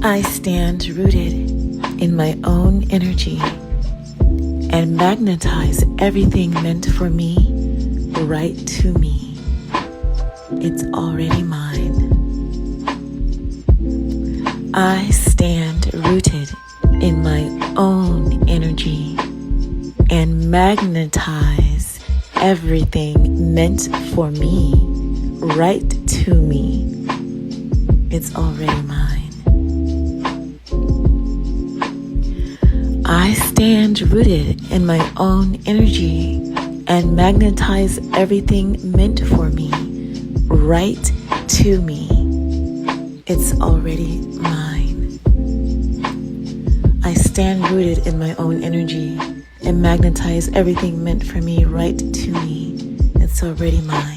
I stand rooted in my own energy and magnetize everything meant for me right to me. It's already mine. I stand rooted in my own energy and magnetize everything meant for me right to me. It's already mine. I stand rooted in my own energy and magnetize everything meant for me right to me. It's already mine. I stand rooted in my own energy and magnetize everything meant for me right to me. It's already mine.